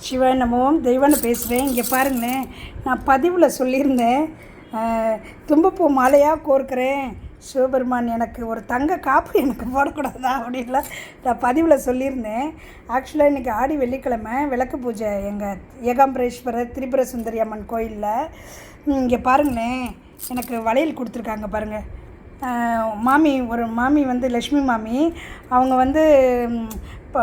சிவா நமோம் தெய்வான பேசுகிறேன். இங்கே பாருங்களேன், நான் பதிவில் சொல்லியிருந்தேன், தும்பப்பூ மாலையாக கோர்க்கிறேன், சிவபெருமான் எனக்கு ஒரு தங்க காப்பு எனக்கு போடக்கூடாதா அப்படின்லாம் நான் பதிவில் சொல்லியிருந்தேன். ஆக்சுவலாக இன்றைக்கி ஆடி வெள்ளிக்கிழமை விளக்கு பூஜை எங்கள் ஏகாம்பரேஸ்வரர் திரிபுர சுந்தரி அம்மன் கோயிலில். இங்கே பாருங்களேன், எனக்கு வளையல் கொடுத்துருக்காங்க பாருங்கள். ஒரு மாமி வந்து லக்ஷ்மி மாமி, அவங்க வந்து இப்போ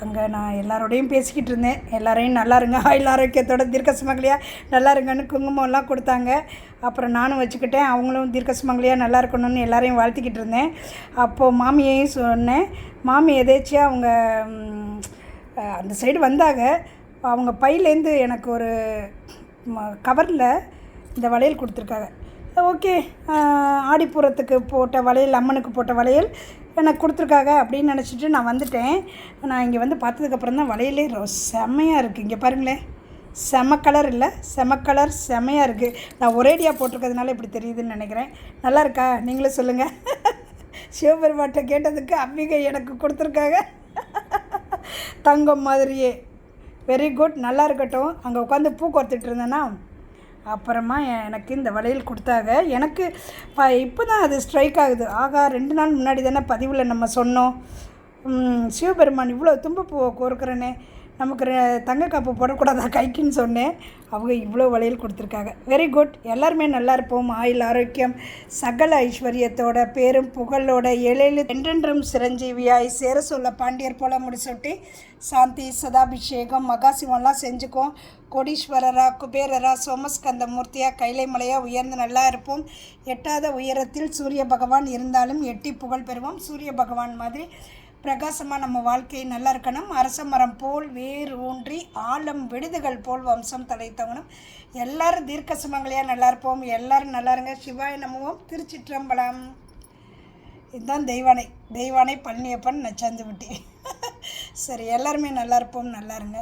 அங்கே நான் எல்லாரோடையும் பேசிக்கிட்டு இருந்தேன். எல்லோரையும் நல்லா இருங்க, ஆயுள் ஆரோக்கியத்தோட தீர்க்க சுமங்கலியாக நல்லா இருங்கன்னு குங்குமம்லாம் கொடுத்தாங்க. அப்புறம் நானும் வச்சுக்கிட்டேன், அவங்களும் தீர்க்க சுமங்கலியாக நல்லா இருக்கணும்னு எல்லாரையும் வாழ்த்திக்கிட்டு இருந்தேன். அப்போது மாமியையும் சொன்னேன். மாமி எதேச்சியாக அவங்க அந்த சைடு வந்தாங்க. அவங்க பையிலேருந்து எனக்கு ஒரு கவரில் இந்த வளையல் கொடுத்துருக்காங்க. ஓகே, ஆடிப்பூரத்துக்கு போட்ட வளையல், அம்மனுக்கு போட்ட வளையல் எனக்கு கொடுத்துருக்காங்க அப்படின்னு நினச்சிட்டு நான் வந்துட்டேன். நான் இங்கே வந்து பார்த்ததுக்கப்புறம் தான் வளையலே செம்மையாக இருக்குது. இங்கே பாருங்களேன், செம கலர் இல்லை, செம கலர் செம்மையாக இருக்குது. நான் ஒரேடியாக போட்டிருக்கிறதுனால இப்படி தெரியுதுன்னு நினைக்கிறேன். நல்லா இருக்கா? நீங்களும் சொல்லுங்கள். சிவபெருமாட்ட கேட்டதுக்கு அம்பிகை எனக்கு கொடுத்துருக்காங்க தங்கம் மாதிரியே. வெரி குட், நல்லா இருக்கட்டும். அங்கே உட்காந்து பூ கோர்த்துட்டு இருந்தேன்னா அப்புறமா எனக்கு இந்த வளையல் கொடுத்தாங்க. எனக்கு இப்போ தான் அது ஸ்ட்ரைக் ஆகுது. ஆகா, 2 நாள் முன்னாடி தானே பதிவில் நம்ம சொன்னோம், சிவபெருமான் இவ்வளோ தும்பப்பூவை கோர்க்கிறேனே, நமக்கு தங்க காப்பு போடக்கூடாதா கைக்குன்னு சொன்னேன். அவங்க இவ்வளோ வளையல் கொடுத்துருக்காங்க. Very good. எல்லாருமே நல்லா இருப்போம், ஆயுள் ஆரோக்கியம் சகல ஐஸ்வர்யத்தோட பேரும் புகழோட ஏழேழு என்றென்றும் சிரஞ்சீவியாய் சேர சொல்ல பாண்டியர் போல முடிசொட்டி சாந்தி சதாபிஷேகம் மகாசிவம்லாம் செஞ்சுக்கோம். கோடீஸ்வரரா குபேரரா சோமஸ்கந்த மூர்த்தியாக கைலை மலையாக உயர்ந்து நல்லா இருப்போம். எட்டாத உயரத்தில் சூரிய பகவான் இருந்தாலும் எட்டி புகழ் பெறுவோம். சூரிய பகவான் மாதிரி பிரகாசமாக நம்ம வாழ்க்கை நல்லா இருக்கணும். அரச மரம் போல் வேர் ஊன்றி ஆழம் விடுதுகள் போல் வம்சம் தலைத்தவனும். எல்லோரும் தீர்க்க சுமங்கலியாக நல்லா இருப்போம். எல்லோரும் நல்லா இருங்க. சிவாய நமவோம். திருச்சிற்றம்பலம். இதுதான் தெய்வானை பழனியப்பன் நச்சாந்து விட்டி. சரி, எல்லாருமே நல்லா இருப்போம், நல்லா இருங்க.